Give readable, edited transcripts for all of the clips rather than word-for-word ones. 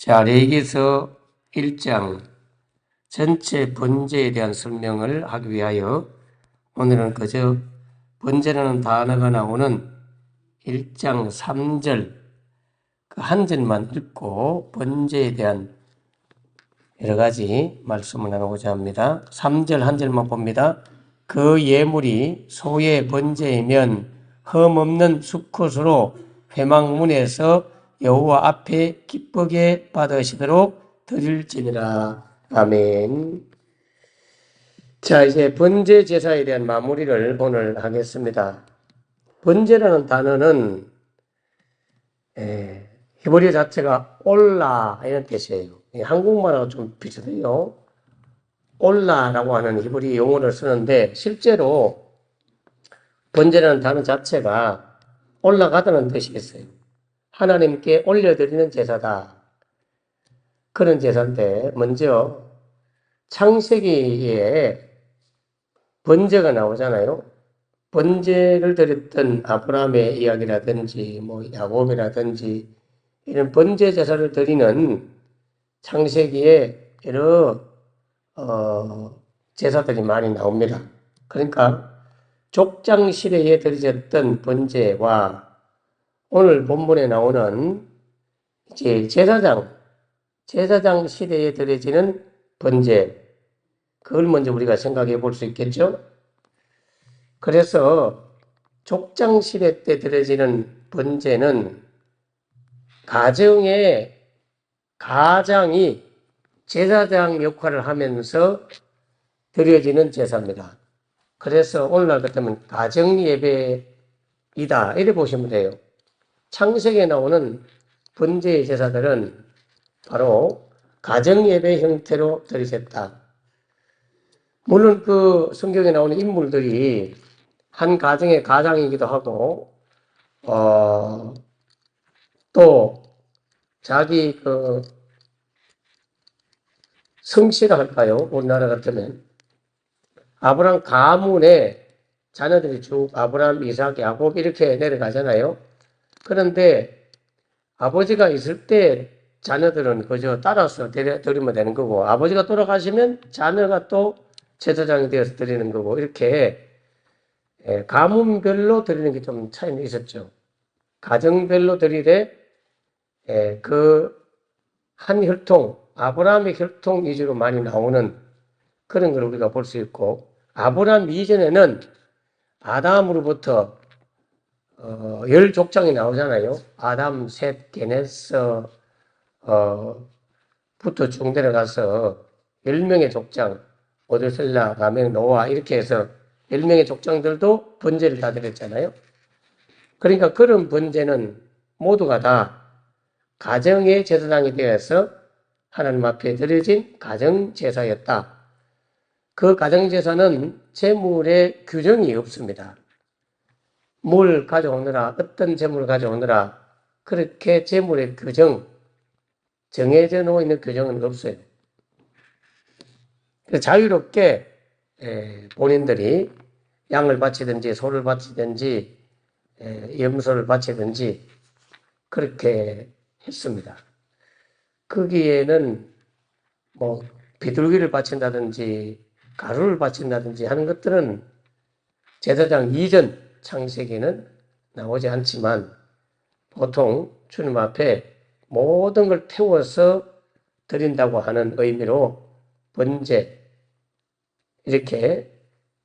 자, 레위기서 1장 전체 번제에 대한 설명을 하기 위하여 오늘은 그저 번제라는 단어가 나오는 1장 3절 그 한 절만 읽고 번제에 대한 여러 가지 말씀을 나누고자 합니다. 3절 한 절만 봅니다. 그 예물이 소의 번제이면 흠없는 수컷으로 회막문에서 여호와 앞에 기쁘게 받으시도록 드릴지니라. 아멘. 자, 이제 번제 제사에 대한 마무리를 오늘 하겠습니다. 번제라는 단어는 히브리어 자체가 올라 이런 뜻이에요. 한국말하고 좀 비슷해요. 올라라고 하는 히브리 용어를 쓰는데 실제로 번제라는 단어 자체가 올라가다는 뜻이 있어요. 하나님께 올려드리는 제사다. 그런 제사인데 먼저 창세기에 번제가 나오잖아요. 번제를 드렸던 아브라함의 이야기라든지 야곱이라든지 이런 번제 제사를 드리는 창세기에 여러 제사들이 많이 나옵니다. 그러니까 족장 시대에 드려졌던 번제와 오늘 본문에 나오는 이제 제사장 시대에 드려지는 번제, 그걸 먼저 우리가 생각해 볼 수 있겠죠? 그래서 족장 시대 때 드려지는 번제는 가장이 제사장 역할을 하면서 드려지는 제사입니다. 그래서 오늘날 같으면 가정예배이다 이렇게 보시면 돼요. 창세기에 나오는 번제의 제사들은 바로 가정예배 형태로 드려졌다. 물론 그 성경에 나오는 인물들이 한 가정의 가장이기도 하고 또 자기 그 성씨라 할까요? 우리나라 같으면 아브라함 가문에 자녀들이 쭉 아브라함, 이삭, 야곱 이렇게 내려가잖아요. 그런데 아버지가 있을 때 자녀들은 그저 따라서 드리면 되는 거고 아버지가 돌아가시면 자녀가 또 제사장이 되어서 드리는 거고 이렇게 가문별로 드리는 게 좀 차이는 있었죠. 가정별로 드리되 그 한 혈통, 아브라함의 혈통 위주로 많이 나오는 그런 걸 우리가 볼 수 있고 아브라함 이전에는 아담으로부터 10족장이 나오잖아요. 아담, 셋, 게네서 부터 쭉 내려가서 10명의 족장, 오드셀라, 가멘, 노아 이렇게 해서 10명의 족장들도 번제를 다 드렸잖아요. 그러니까 그런 번제는 모두가 다 가정의 제사장이 되어서 하나님 앞에 드려진 가정제사였다. 그 가정제사는 제물에 규정이 없습니다. 뭘 가져오느라, 어떤 제물을 가져오느라 그렇게 제물의 정해져 놓고 있는 규정은 없어요. 자유롭게 본인들이 양을 바치든지 소를 바치든지 염소를 바치든지 그렇게 했습니다. 거기에는 비둘기를 바친다든지 가루를 바친다든지 하는 것들은 제사장 이전 창세기는 나오지 않지만 보통 주님 앞에 모든 걸 태워서 드린다고 하는 의미로 번제 이렇게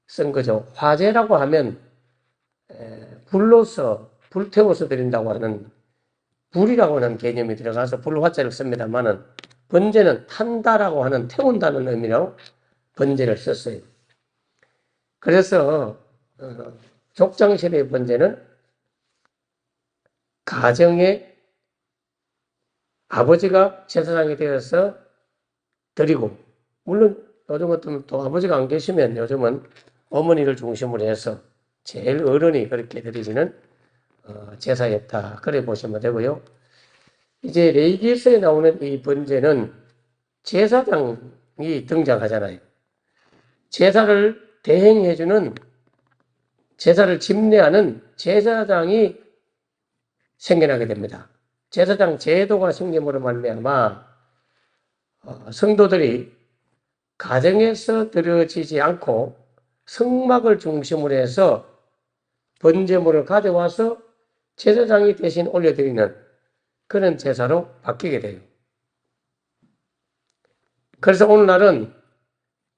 쓴 거죠. 화제라고 하면 불 태워서 드린다고 하는 불이라고 하는 개념이 들어가서 불화자를 씁니다만은 번제는 탄다라고 하는 태운다는 의미로 번제를 썼어요. 그래서 족장시대의 번제는 가정의 아버지가 제사장이 되어서 드리고 물론 요즘 같으면 또 아버지가 안 계시면 요즘은 어머니를 중심으로 해서 제일 어른이 그렇게 드리지는 제사였다. 그래 보시면 되고요. 이제 레위기서에 나오는 이 번제는 제사장이 등장하잖아요. 제사를 대행해주는 제사를 집례하는 제사장이 생겨나게 됩니다. 제사장 제도가 생김으로 말미암아 성도들이 가정에서 드려지지 않고 성막을 중심으로 해서 번제물을 가져와서 제사장이 대신 올려드리는 그런 제사로 바뀌게 돼요. 그래서 오늘날은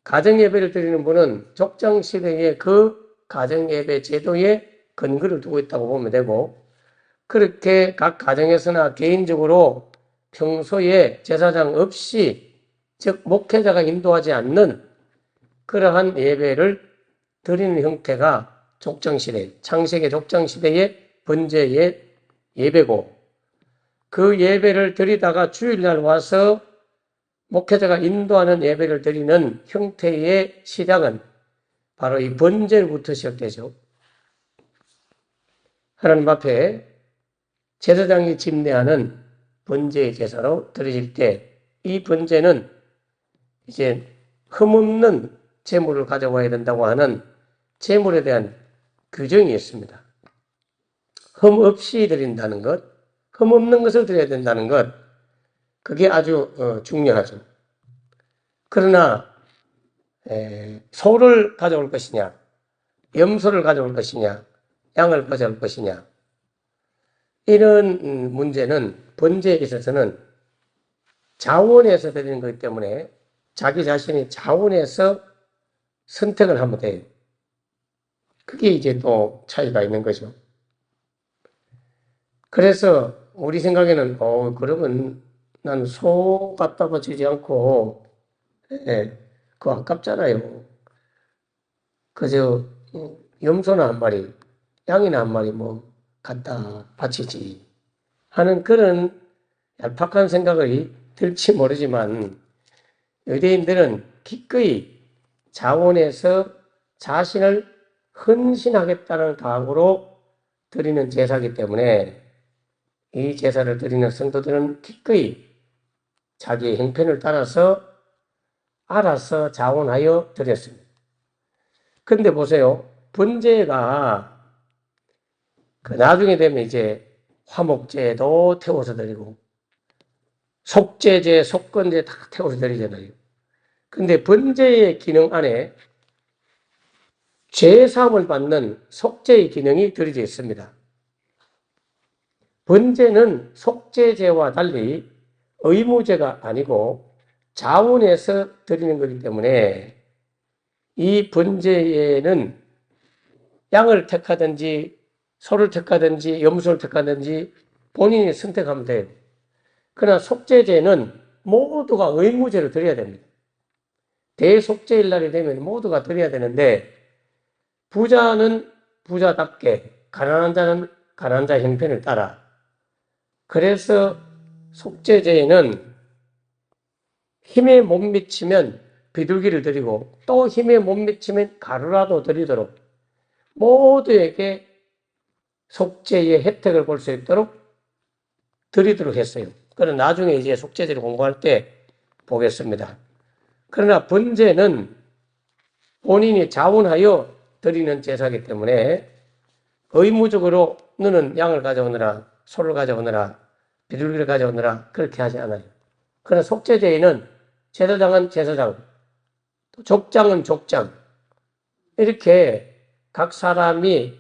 가정예배를 드리는 분은 족장시대의 그 가정예배 제도에 근거를 두고 있다고 보면 되고, 그렇게 각 가정에서나 개인적으로 평소에 제사장 없이, 즉 목회자가 인도하지 않는 그러한 예배를 드리는 형태가 족장시대, 창세기 족장시대의 번제의 예배고, 그 예배를 드리다가 주일날 와서 목회자가 인도하는 예배를 드리는 형태의 시작은 바로 이 번제로부터 시작되죠. 하나님 앞에 제사장이 집례하는 번제의 제사로 드려질 때 이 번제는 이제 흠없는 제물을 가져와야 된다고 하는 제물에 대한 규정이 있습니다. 흠 없이 드린다는 것, 흠 없는 것을 드려야 된다는 것, 그게 아주 중요하죠. 그러나 소를 가져올 것이냐, 염소를 가져올 것이냐, 양을 가져올 것이냐, 이런 문제는 번제에 있어서는 자원에서 드리는 거기 때문에 자기 자신이 자원에서 선택을 하면 돼요. 그게 이제 또 차이가 있는 거죠. 그래서 우리 생각에는 그러면 난 소 갖다 바치지 않고 그거 아깝잖아요. 그저 염소나 한 마리, 양이나 한 마리 뭐 갖다 바치지 하는 그런 얄팍한 생각이 들지 모르지만, 유대인들은 기꺼이 자원해서 자신을 헌신하겠다는 각오로 드리는 제사이기 때문에 이 제사를 드리는 성도들은 기꺼이 자기의 형편을 따라서 알아서 자원하여 드렸습니다. 근데 보세요. 번제가 나중에 되면 이제 화목제도 태워서 드리고 속죄제, 속건제 다 태워서 드리잖아요. 근데 번제의 기능 안에 죄사함을 받는 속죄의 기능이 들어져 있습니다. 번제는 속죄제와 달리 의무제가 아니고 자원해서 드리는 거기 때문에 이 번제에는 양을 택하든지 소를 택하든지 염소를 택하든지 본인이 선택하면 돼요. 그러나 속죄제는 모두가 의무제로 드려야 됩니다. 대속죄일 날이 되면 모두가 드려야 되는데, 부자는 부자답게, 가난한 자는 가난한 자 형편을 따라. 그래서 속죄제에는 힘에 못 미치면 비둘기를 드리고, 또 힘에 못 미치면 가루라도 드리도록 모두에게 속죄의 혜택을 볼 수 있도록 드리도록 했어요. 그건 나중에 이제 속죄제를 공부할 때 보겠습니다. 그러나 번제는 본인이 자원하여 드리는 제사이기 때문에 의무적으로 너는 양을 가져오느라, 소를 가져오느라, 비둘기를 가져오느라 그렇게 하지 않아요. 그러나 속죄제에는 제사장은 제사장, 족장은 족장, 이렇게 각 사람이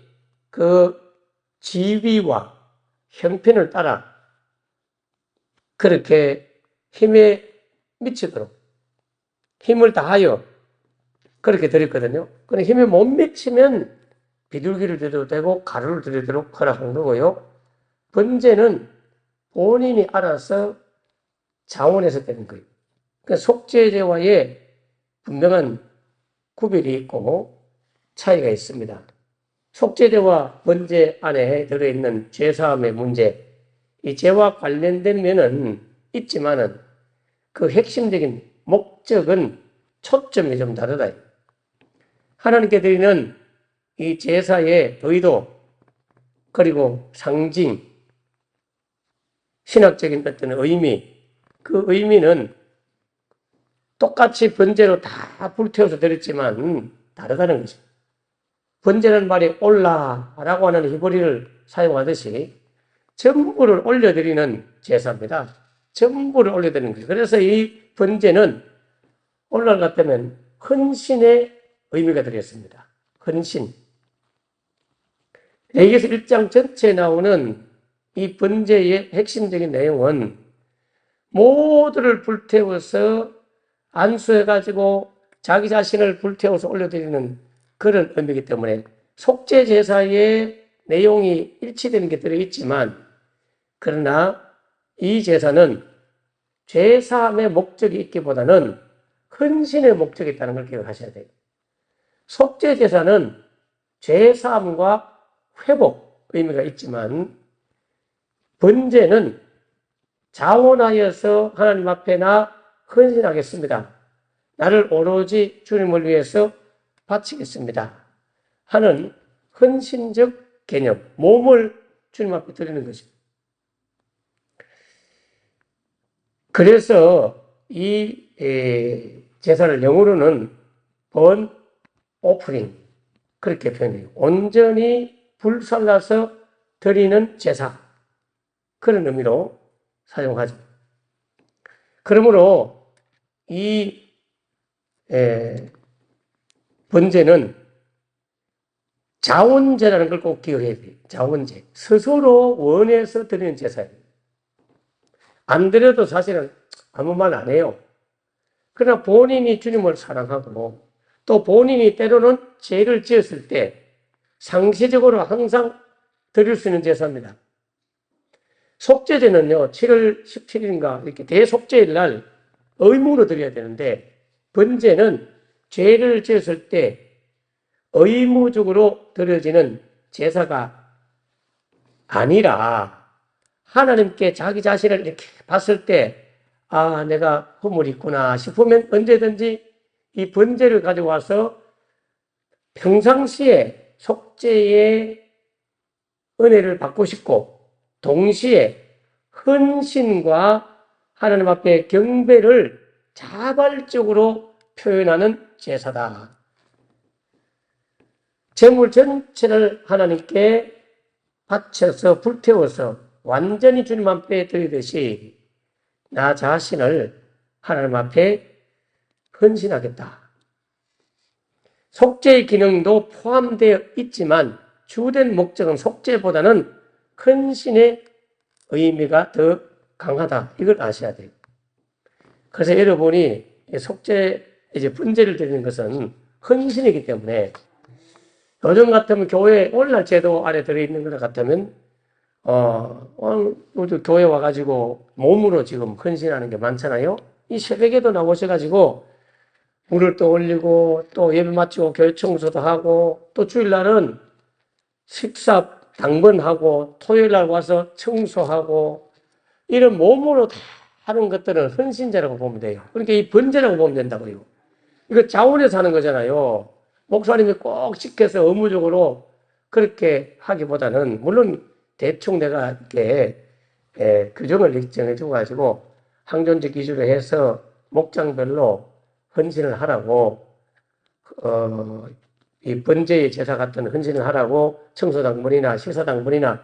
그 지위와 형편을 따라 그렇게 힘에 미치도록 힘을 다하여 그렇게 드렸거든요. 그런데 힘에 못 미치면 비둘기를 드려도 되고 가루를 드리도록 허락한 거고요. 번제는 본인이 알아서 자원해서 되는 거예요. 그러니까 속죄제와의 분명한 구별이 있고 차이가 있습니다. 속죄제와 번제 안에 들어있는 죄사함의 문제, 이 죄와 관련된 면은 있지만은 그 핵심적인 목적은 초점이 좀 다르다. 하나님께 드리는 이 제사의 의도, 그리고 상징, 신학적인 어떤 의미, 그 의미는 똑같이 번제로 다 불태워서 드렸지만 다르다는 거죠. 번제라는 말이 올라라고 하는 히브리를 사용하듯이 전부를 올려드리는 제사입니다. 전부를 올려드리는 거예요. 그래서 이 번제는 오늘날 같으면 헌신의 의미가 들어있습니다. 헌신. 레위기서 1장 전체에 나오는 이 번제의 핵심적인 내용은 모두를 불태워서 안수해가지고 자기 자신을 불태워서 올려드리는 그런 의미이기 때문에 속죄 제사의 내용이 일치되는 게 들어있지만, 그러나 이 제사는 죄사함의 목적이 있기보다는 헌신의 목적이 있다는 걸 기억하셔야 돼요. 속죄 제사는 죄사함과 회복 의미가 있지만, 번제는 자원하여서 하나님 앞에 나 헌신하겠습니다. 나를 오로지 주님을 위해서 바치겠습니다 하는 헌신적 개념, 몸을 주님 앞에 드리는 것입니다. 그래서 이 제사를 영어로는 burnt offering 그렇게 표현해요. 온전히 불살라서 드리는 제사, 그런 의미로 사용하죠. 그러므로 이 번제는 자원제라는 걸 꼭 기억해야 돼요. 자원제. 스스로 원해서 드리는 제사예요. 안 드려도 사실은 아무 말 안 해요. 그러나 본인이 주님을 사랑하고 또 본인이 때로는 죄를 지었을 때 상시적으로 항상 드릴 수 있는 제사입니다. 속죄제는요, 7월 17일인가 이렇게 대속죄일 날 의무로 드려야 되는데, 번제는 죄를 지었을 때 의무적으로 드려지는 제사가 아니라 하나님께 자기 자신을 이렇게 봤을 때, 아, 내가 허물이 있구나 싶으면 언제든지 이 번제를 가지고 와서 평상시에 속죄의 은혜를 받고 싶고, 동시에 헌신과 하나님 앞에 경배를 자발적으로 표현하는 제사다. 재물 전체를 하나님께 바쳐서 불태워서 완전히 주님 앞에 드리듯이 나 자신을 하나님 앞에 헌신하겠다. 속죄의 기능도 포함되어 있지만 주된 목적은 속죄보다는 헌신의 의미가 더 강하다. 이걸 아셔야 돼요. 그래서 여러분이 속죄, 이제 번제를 드리는 것은 헌신이기 때문에, 요즘 같으면 교회 오늘날 제도 안에 들어있는 것 같으면, 우리 교회 와가지고 몸으로 지금 헌신하는 게 많잖아요. 이 새벽에도 나오셔가지고 물을 또 올리고 또 예배 마치고 교회 청소도 하고 또 주일날은 식사 당번하고 토요일날 와서 청소하고 이런 몸으로 다 하는 것들은 헌신제라고 보면 돼요. 그러니까 이 번제라고 보면 된다고요. 이거 자원해서 하는 거잖아요. 목사님이 꼭 지켜서 의무적으로 그렇게 하기보다는, 물론 대충 내가 이렇게 규정을 정해주고 가지고 항존제 기준으로 해서 목장별로 헌신을 하라고, 이 번제의 제사 같은 헌신을 하라고 청소당번이나 식사당번이나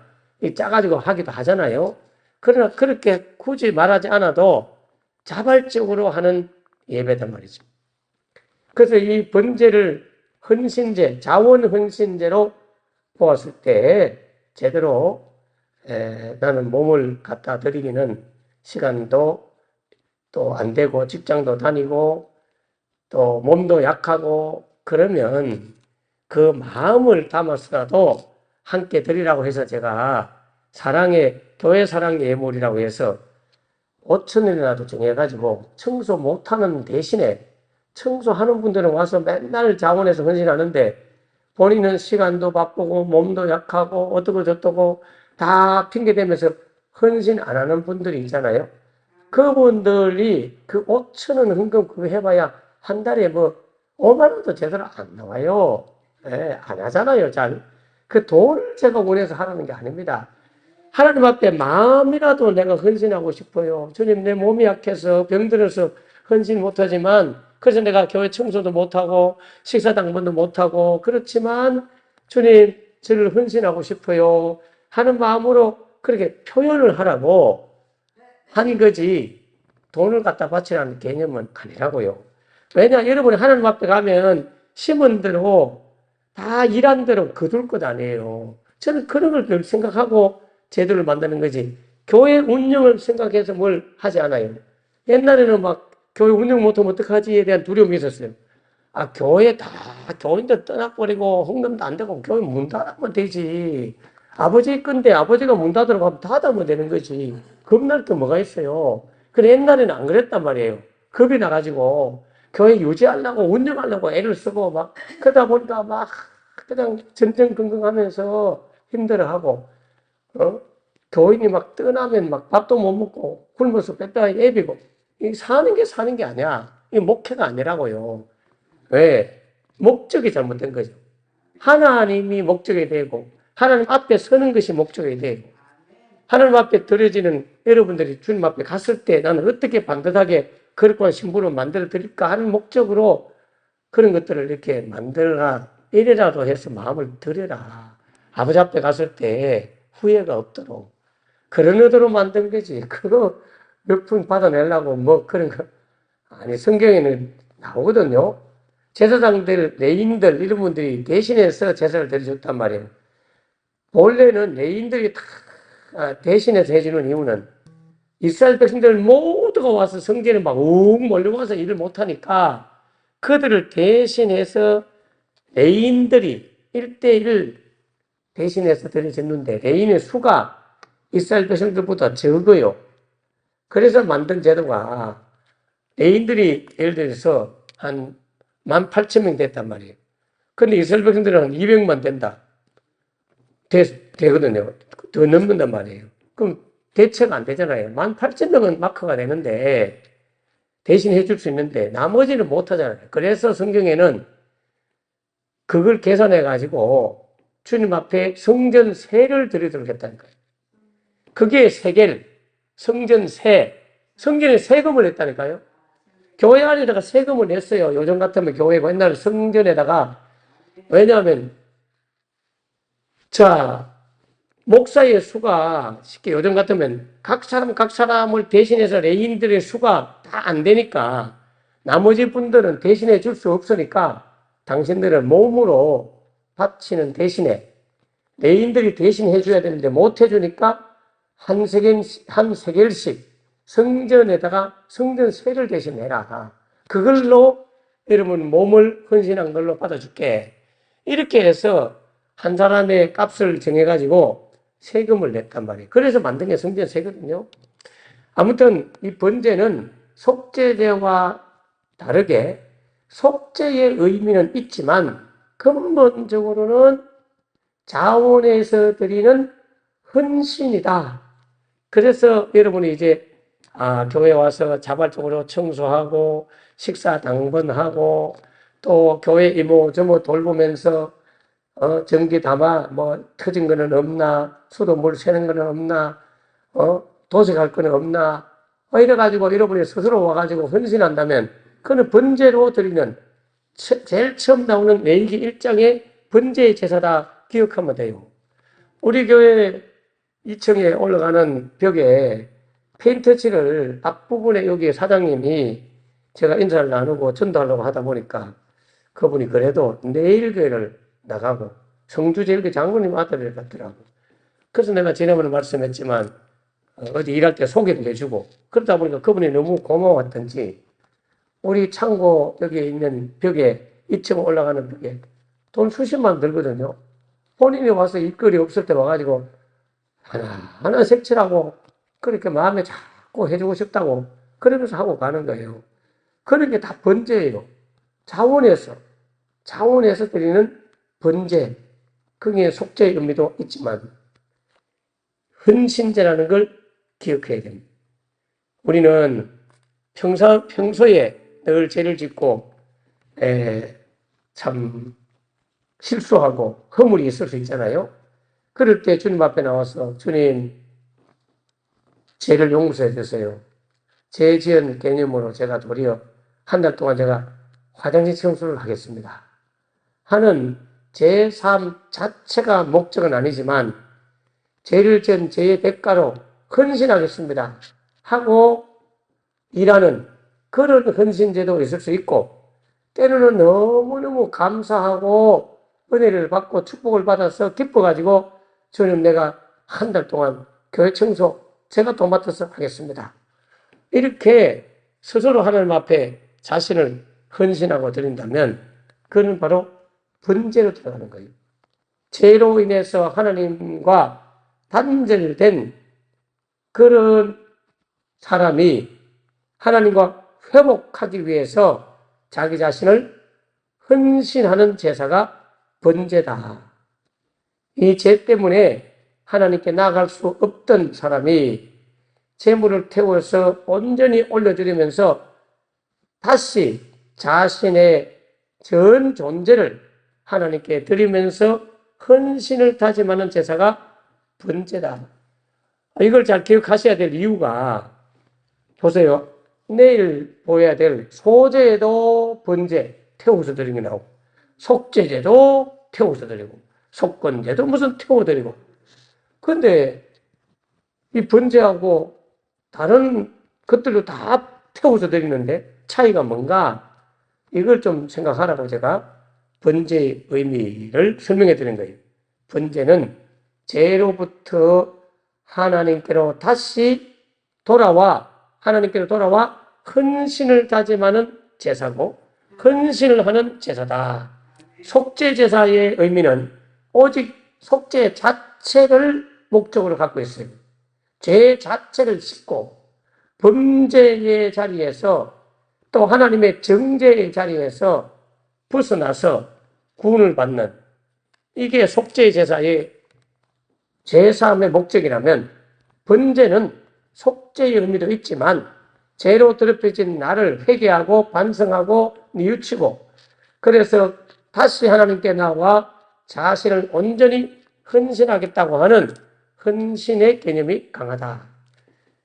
짜가지고 하기도 하잖아요. 그러나 그렇게 굳이 말하지 않아도 자발적으로 하는 예배단 말이죠. 그래서 이 번제를 헌신제, 자원 헌신제로 보았을 때 제대로 나는 몸을 갖다 드리기는 시간도 또 안 되고 직장도 다니고 또 몸도 약하고 그러면 그 마음을 담아서라도 함께 드리라고 해서 제가 교회 사랑의 예물이라고 해서 5,000원이라도 정해가지고 청소 못하는 대신에, 청소하는 분들은 와서 맨날 자원해서 헌신하는데 본인은 시간도 바쁘고 몸도 약하고 어떻고 저떻고 다 핑계대면서 헌신 안 하는 분들이 있잖아요. 그분들이 그 5,000원 헌금 그거 해봐야 한 달에 뭐 5만 원도 제대로 안 나와요. 안 하잖아요, 잘. 그 돈을 제가 원해서 하라는 게 아닙니다. 하나님 앞에 마음이라도 내가 헌신하고 싶어요. 주님, 내 몸이 약해서 병들어서 헌신 못하지만, 그래서 내가 교회 청소도 못하고 식사 당번도 못하고 그렇지만 주님, 저를 헌신하고 싶어요 하는 마음으로 그렇게 표현을 하라고 한 거지 돈을 갖다 바치라는 개념은 아니라고요. 왜냐, 여러분이 하나님 앞에 가면 심은 대로 다 일한 대로 거둘 것 아니에요. 저는 그런 걸 늘 생각하고 제도를 만드는 거지. 교회 운영을 생각해서 뭘 하지 않아요. 옛날에는 막 교회 운영 못하면 어떡하지에 대한 두려움이 있었어요. 아, 교회 다 교인들 떠나버리고 홍남도 안 되고 교회 문 닫으면 되지. 아버지 건데 아버지가 문 닫으라고 하면 닫으면 되는 거지. 겁날 게 뭐가 있어요. 근데 옛날에는 안 그랬단 말이에요. 겁이 나가지고 교회 유지하려고 운영하려고 애를 쓰고 막 그러다 보니까 막 그냥 전전긍긍하면서 힘들어하고 교인이 막 떠나면 막 밥도 못 먹고 굶어서 뺐다가 애비고 이 사는 게 아니야. 이 목회가 아니라고요. 왜? 목적이 잘못된 거죠. 하나님이 목적이 되고 하나님 앞에 서는 것이 목적이 되고 하나님 앞에 드려지는 여러분들이 주님 앞에 갔을 때 나는 어떻게 반듯하게 거룩한 신부를 만들어 드릴까 하는 목적으로 그런 것들을 이렇게 만들어라. 이래라도 해서 마음을 들여라. 아버지 앞에 갔을 때 후회가 없도록. 그런 의도로 만든 거지. 그거 몇 푼 받아내려고 뭐 그런 거. 아니, 성경에는 나오거든요. 제사장들, 레인들, 이런 분들이 대신해서 제사를 드려줬단 말이에요. 원래는 레인들이 다 대신해서 해주는 이유는 이스라엘 백성들 모두가 와서 성전에 막 몰려와서 일을 못하니까 그들을 대신해서 레인들이 1대1 대신해서 드려졌는데 레인의 수가 이스라엘 백성들보다 적어요. 그래서 만든 제도가 레인들이 예를 들어서 한 18,000명 됐단 말이에요. 근데 이스라엘 백성들은 한 200만 된다. 되거든요. 더 넘는단 말이에요. 그럼 대체가 안 되잖아요. 18,000명은 마크가 되는데 대신 해줄 수 있는데 나머지는 못 하잖아요. 그래서 성경에는 그걸 계산해 가지고 주님 앞에 성전 세를 드리도록 했다는 거예요. 그게 세겔, 성전 세, 성전에 세금을 냈다니까요. 교회 안에다가 세금을 냈어요. 요즘 같으면 교회가 옛날에 성전에다가 왜냐하면 자 목사의 수가 쉽게 요즘 같으면 각 사람을 대신해서 레인들의 수가 다 안 되니까 나머지 분들은 대신해 줄 수 없으니까 당신들은 몸으로 바치는 대신에 레인들이 대신해 줘야 되는데 못 해주니까 한 세겔씩 성전에다가 성전 세를 대신 내라. 그걸로 여러분 몸을 헌신한 걸로 받아줄게. 이렇게 해서 한 사람의 값을 정해가지고 세금을 냈단 말이에요. 그래서 만든 게 성전세거든요. 아무튼 이 번제는 속죄제와 다르게 속죄의 의미는 있지만 근본적으로는 자원에서 드리는 헌신이다. 그래서 여러분이 이제 교회 와서 자발적으로 청소하고 식사 당번하고 또 교회 이모저모 돌보면서 전기 담아 뭐 터진 거는 없나 수도 물 새는 거는 없나 도색할 거는 없나 이래가지고 여러분이 스스로 와가지고 헌신한다면 그는 번제로 드리는 제일 처음 나오는 레위기 1장의 번제의 제사다 기억하면 돼요. 우리 교회 2층에 올라가는 벽에 페인트 칠을 앞부분에 여기 사장님이 제가 인사를 나누고 전도하려고 하다 보니까 그분이 그래도 내일 교회를 나가고 성주제일교 장로님 아들을 같더라고. 그래서 내가 지난번에 말씀했지만 어디 일할 때 소개도 해주고 그러다 보니까 그분이 너무 고마웠던지 우리 창고 여기 있는 벽에 2층 올라가는 벽에 돈 수십만 원 들거든요. 본인이 와서 일거리 없을 때 와가지고 하나 색칠하고 그렇게 마음에 자꾸 해주고 싶다고 그러면서 하고 가는 거예요. 그런 게 다 번제예요. 자원에서 드리는 번제. 그게 속죄의 의미도 있지만 헌신제라는 걸 기억해야 됩니다. 우리는 평소에 늘 죄를 짓고 참 실수하고 허물이 있을 수 있잖아요. 그럴 때 주님 앞에 나와서 주님 죄를 용서해 주세요. 죄 지은 개념으로 제가 도리어 한 달 동안 제가 화장실 청소를 하겠습니다. 하는 제 삶 자체가 목적은 아니지만 죄를 지은 죄의 대가로 헌신하겠습니다 하고 일하는 그런 헌신제도 있을 수 있고, 때로는 너무너무 감사하고 은혜를 받고 축복을 받아서 기뻐가지고 주님 내가 한 달 동안 교회 청소 제가 도맡아서 하겠습니다, 이렇게 스스로 하나님 앞에 자신을 헌신하고 드린다면 그는 바로 번제로 들어가는 거예요. 죄로 인해서 하나님과 단절된 그런 사람이 하나님과 회복하기 위해서 자기 자신을 헌신하는 제사가 번제다. 이 죄 때문에 하나님께 나아갈 수 없던 사람이 제물을 태워서 온전히 올려드리면서 다시 자신의 전 존재를 하나님께 드리면서 헌신을 다짐하는 제사가 번제다. 이걸 잘 기억하셔야 될 이유가, 보세요. 내일 보여야 될 소제도 번제 태워서 드리는 게 나오고, 속죄제도 태워서 드리고, 속건제도 무슨 태워드리고. 근데 이 번제하고 다른 것들도 다 태워서 드리는데 차이가 뭔가, 이걸 좀 생각하라고 제가 번제의 의미를 설명해 드린 거예요. 번제는 죄로부터 하나님께로 다시 돌아와, 하나님께로 돌아와 헌신을 다짐하는 제사고, 헌신을 하는 제사다. 속죄 제사의 의미는 오직 속죄 자체를 목적으로 갖고 있어요. 죄 자체를 씻고 범죄의 자리에서 또 하나님의 정죄의 자리에서 벗어나서 구원을 받는, 이게 속죄 제사의 제사함의 목적이라면, 번제는 속죄의 의미도 있지만 죄로 더럽혀진 나를 회개하고 반성하고 뉘우치고, 그래서 다시 하나님께 나와 자신을 온전히 헌신하겠다고 하는 헌신의 개념이 강하다.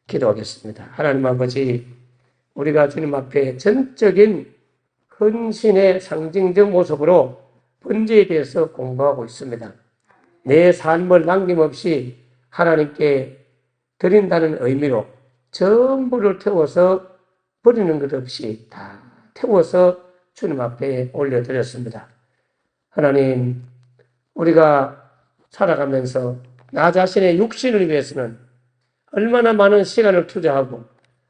기도하겠습니다. 하나님 아버지, 우리가 주님 앞에 전적인 헌신의 상징적 모습으로 번제에 대해서 공부하고 있습니다. 내 삶을 남김없이 하나님께 드린다는 의미로 전부를 태워서 버리는 것 없이 다 태워서 주님 앞에 올려드렸습니다. 하나님, 우리가 살아가면서 나 자신의 육신을 위해서는 얼마나 많은 시간을 투자하고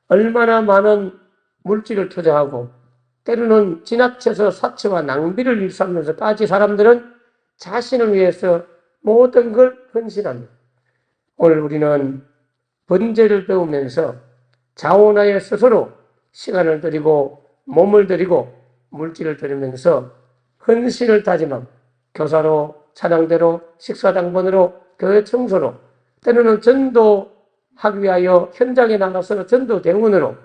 얼마나 많은 물질을 투자하고 때로는 지나쳐서 사치와 낭비를 일삼면서까지 사람들은 자신을 위해서 모든 걸 헌신합니다. 오늘 우리는 번제를 배우면서 자원하여 스스로 시간을 들이고 몸을 들이고 물질을 들이면서 헌신을 다짐하고, 교사로, 찬양대로, 식사당번으로, 교회 청소로, 때로는 전도하기 위하여 현장에 나가서 전도 대원으로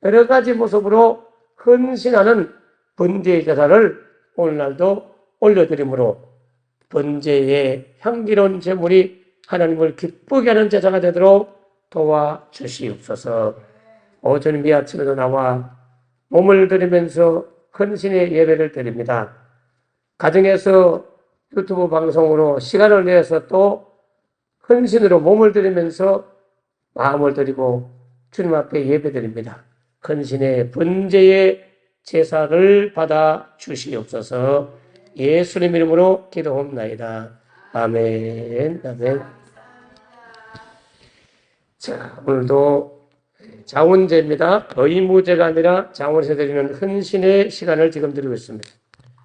여러 가지 모습으로 헌신하는 번제의 제사를 오늘날도 올려드림으로 번제의 향기로운 제물이 하나님을 기쁘게 하는 제사가 되도록 도와주시옵소서. 오전비 아침에도 나와 몸을 드리면서 헌신의 예배를 드립니다. 가정에서 유튜브 방송으로 시간을 내서 또 헌신으로 몸을 드리면서 마음을 드리고 주님 앞에 예배 드립니다. 헌신의 번제의 제사를 받아 주시옵소서. 예수님 이름으로 기도합나이다. 아멘. 아멘. 자, 오늘도 자원제입니다. 의무제가 아니라 자원에서 드리는 헌신의 시간을 지금 드리고 있습니다.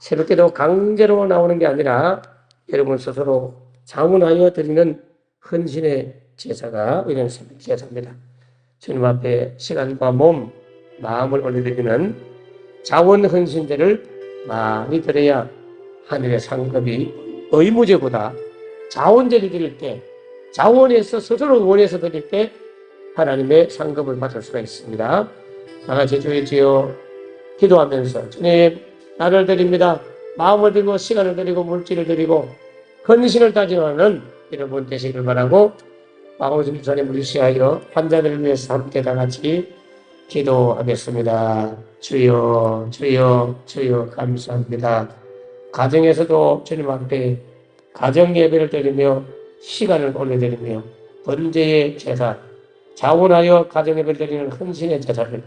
새벽기도 강제로 나오는 게 아니라 여러분 스스로 자원하여 드리는 헌신의 제사가 이런 제사입니다. 주님 앞에 시간과 몸, 마음을 올려드리는 자원 헌신제를 많이 드려야 하늘의 상급이 의무제보다 자원제를 드릴 때, 자원에서 스스로 원해서 드릴 때 하나님의 상급을 받을 수가 있습니다. 다같이 주의 주여 기도하면서, 주님 나를 드립니다. 마음을 드리고 시간을 드리고 물질을 드리고 헌신을 다짐하는 여러분 되시길 바라고, 마고준 전에 무리시하여 환자들을 위해서 함께 다같이 기도하겠습니다. 주여 주여 주여 감사합니다. 가정에서도 주님 앞에 가정 예배를 드리며 시간을 올려드리며 번제의 제사, 자원하여 가정에 드리는 헌신의 제사를,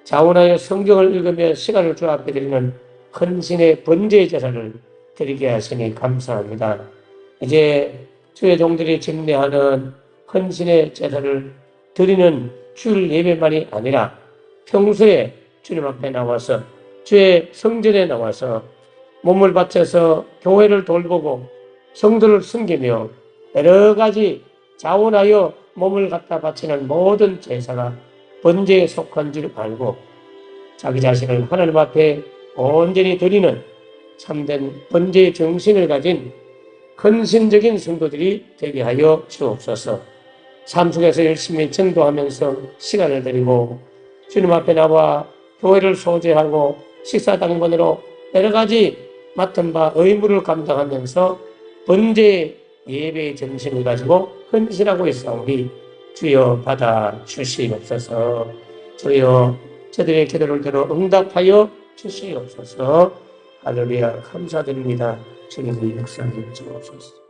자원하여 성경을 읽으며 시간을 주 앞에 드리는 헌신의 번제의 제사를 드리게 하시니 감사합니다. 이제 주의 종들이 집례하는 헌신의 제사를 드리는 주일 예배만이 아니라 평소에 주님 앞에 나와서 주의 성전에 나와서 몸을 바쳐서 교회를 돌보고 성도를 섬기며 여러 가지 자원하여 몸을 갖다 바치는 모든 제사가 번제에 속한 줄 알고 자기 자신을 하나님 앞에 온전히 드리는 참된 번제의 정신을 가진 헌신적인 성도들이 되게 하여 주옵소서. 삶 속에서 열심히 전도하면서 시간을 드리고 주님 앞에 나와 교회를 소재하고 식사당번으로 여러 가지 맡은 바 의무를 감당하면서 번제 예배의 정신을 가지고 헌신하고 있사오니 주여 받아 주시옵소서. 주여 저들의 기도를 들어 응답하여 주시옵소서. 할렐루야 감사드립니다. 주님의 역사를 주옵소서.